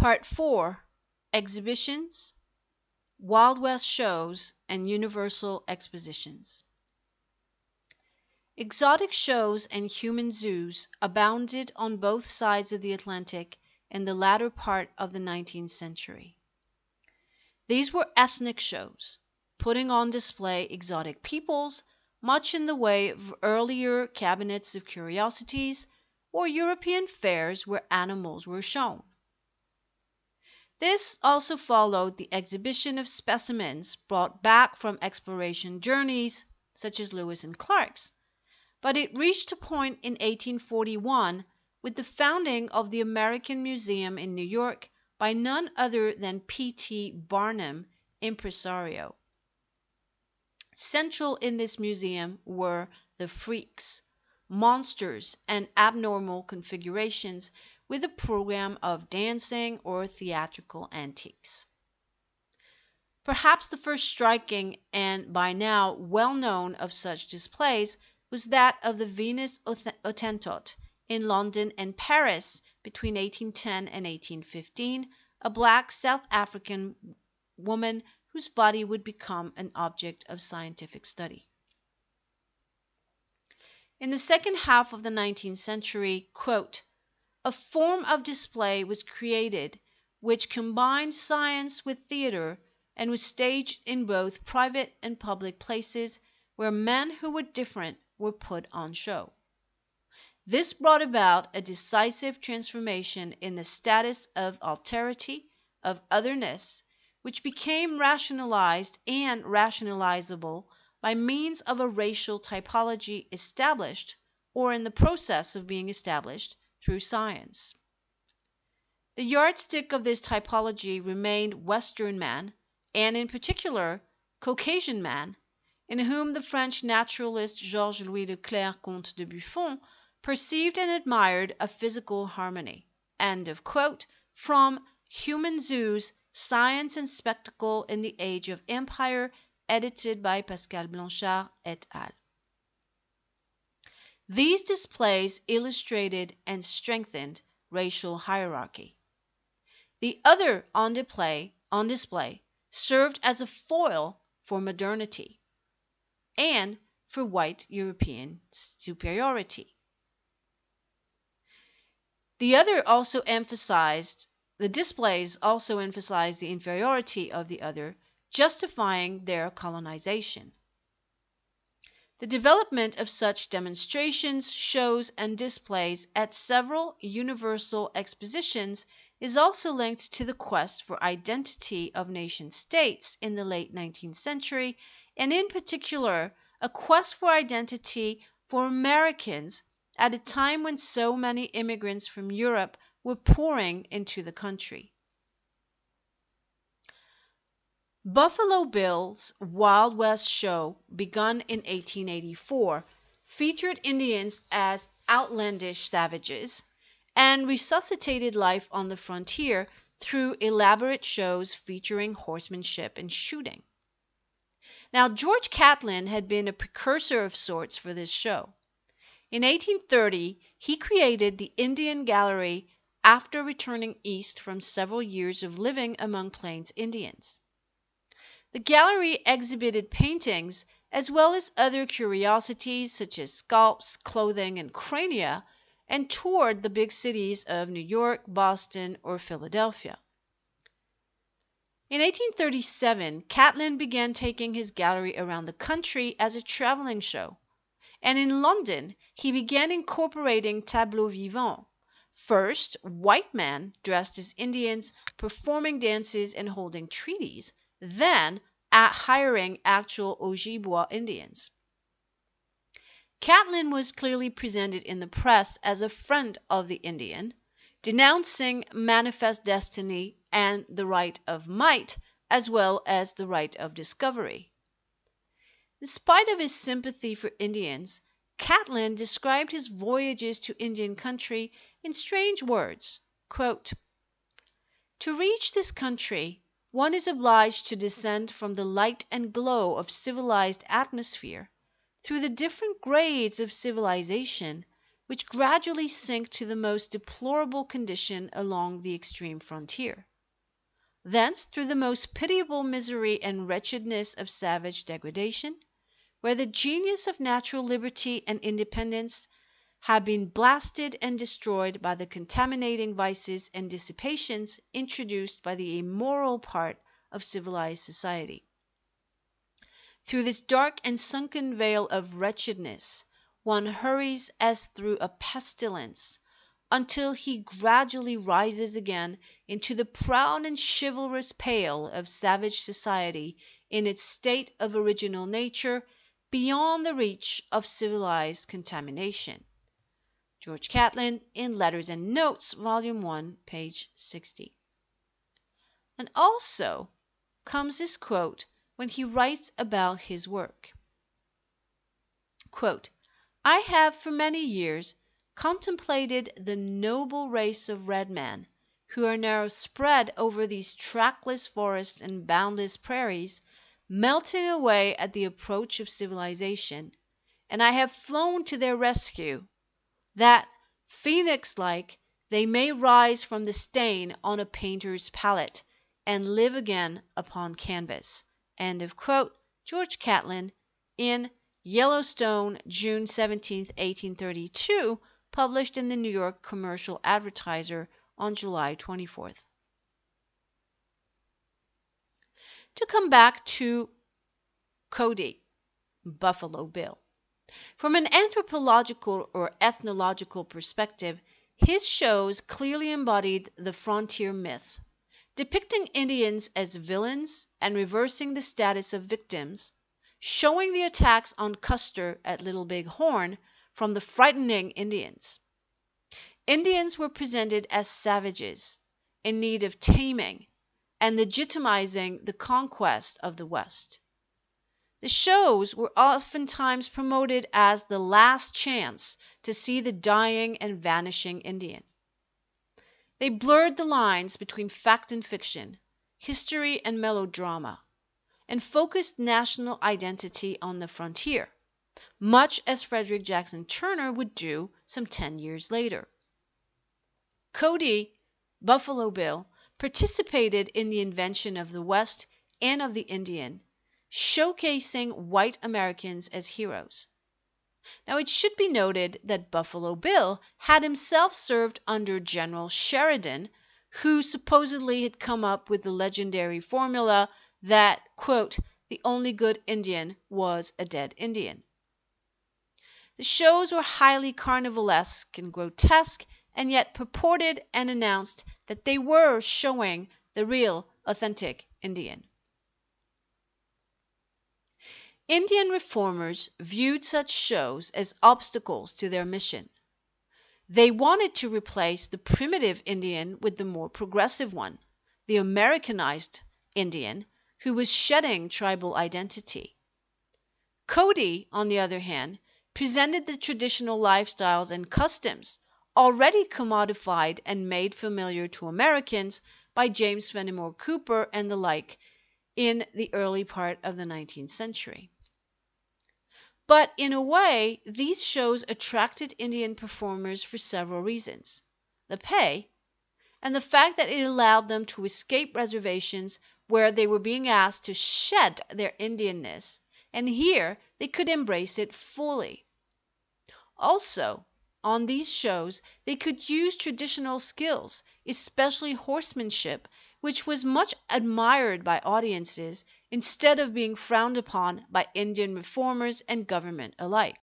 Part 4. Exhibitions, Wild West shows, and Universal Expositions. Exotic shows and human zoos abounded on both sides of the Atlantic in the latter part of the 19th century. These were ethnic shows, putting on display exotic peoples, much in the way of earlier cabinets of curiosities or European fairs where animals were shown. This also followed the exhibition of specimens brought back from exploration journeys, such as Lewis and Clark's, but it reached a point in 1841 with the founding of the American Museum in New York by none other than P.T. Barnum, impresario. Central in this museum were the freaks, monsters, and abnormal configurations with a program of dancing or theatrical antiques. Perhaps the first striking and by now well-known of such displays was that of the Venus Hottentot in London and Paris between 1810 and 1815, a black South African woman whose body would become an object of scientific study. In the second half of the 19th century, a form of display was created which combined science with theater and was staged in both private and public places where men who were different were put on show. This brought about a decisive transformation in the status of alterity, of otherness, which became rationalized and rationalizable by means of a racial typology established, or in the process of being established, through science. The yardstick of this typology remained Western man, and in particular Caucasian man, in whom the French naturalist Georges-Louis Leclerc Comte de Buffon perceived and admired a physical harmony. End of quote from Human Zoos, Science and Spectacle in the Age of Empire, edited by Pascal Blanchard et al. These displays illustrated and strengthened racial hierarchy. The other on display served as a foil for modernity and for white European superiority. The displays also emphasized the inferiority of the other, justifying their colonization. The development of such demonstrations, shows, and displays at several Universal Expositions is also linked to the quest for identity of nation-states in the late 19th century, and in particular, a quest for identity for Americans at a time when so many immigrants from Europe were pouring into the country. Buffalo Bill's Wild West show, begun in 1884, featured Indians as outlandish savages and resuscitated life on the frontier through elaborate shows featuring horsemanship and shooting. Now, George Catlin had been a precursor of sorts for this show. In 1830, he created the Indian Gallery after returning east from several years of living among Plains Indians. The gallery exhibited paintings as well as other curiosities such as scalps, clothing, and crania, and toured the big cities of New York, Boston, or Philadelphia. In 1837, Catlin began taking his gallery around the country as a traveling show, and in London he began incorporating tableaux vivants. First, white men dressed as Indians, performing dances and holding treaties, then hiring actual Ojibwa Indians. Catlin was clearly presented in the press as a friend of the Indian, denouncing manifest destiny and the right of might, as well as the right of discovery. In spite of his sympathy for Indians, Catlin described his voyages to Indian country in strange words. Quote, "To reach this country, one is obliged to descend from the light and glow of civilized atmosphere through the different grades of civilization which gradually sink to the most deplorable condition along the extreme frontier. Thence through the most pitiable misery and wretchedness of savage degradation, where the genius of natural liberty and independence have been blasted and destroyed by the contaminating vices and dissipations introduced by the immoral part of civilized society. Through this dark and sunken vale of wretchedness one hurries as through a pestilence, until he gradually rises again into the proud and chivalrous pale of savage society in its state of original nature, beyond the reach of civilized contamination. George Catlin in Letters and Notes, Volume 1, page 60. And also comes this quote when he writes about his work. Quote, "I have for many years contemplated the noble race of red men who are now spread over these trackless forests and boundless prairies, melting away at the approach of civilization, and I have flown to their rescue, that, phoenix-like, they may rise from the stain on a painter's palette and live again upon canvas." End of quote. George Catlin in Yellowstone, June 17, 1832, published in the New York Commercial Advertiser on July 24th. To come back to Cody, Buffalo Bill. From an anthropological or ethnological perspective, his shows clearly embodied the frontier myth, depicting Indians as villains and reversing the status of victims, showing the attacks on Custer at Little Big Horn from the frightening Indians. Indians were presented as savages, in need of taming, and legitimizing the conquest of the West. The shows were oftentimes promoted as the last chance to see the dying and vanishing Indian. They blurred the lines between fact and fiction, history and melodrama, and focused national identity on the frontier, much as Frederick Jackson Turner would do some 10 years later. Cody, Buffalo Bill, participated in the invention of the West and of the Indian, showcasing white Americans as heroes. Now, it should be noted that Buffalo Bill had himself served under General Sheridan, who supposedly had come up with the legendary formula that, quote, "the only good Indian was a dead Indian." The shows were highly carnivalesque and grotesque, and yet purported and announced that they were showing the real, authentic Indian. Indian reformers viewed such shows as obstacles to their mission. They wanted to replace the primitive Indian with the more progressive one, the Americanized Indian, who was shedding tribal identity. Cody, on the other hand, presented the traditional lifestyles and customs already commodified and made familiar to Americans by James Fenimore Cooper and the like in the early part of the 19th century. But in a way, these shows attracted Indian performers for several reasons: the pay, and the fact that it allowed them to escape reservations where they were being asked to shed their Indianness, and here they could embrace it fully. Also, on these shows, they could use traditional skills, especially horsemanship, which was much admired by audiences, instead of being frowned upon by Indian reformers and government alike.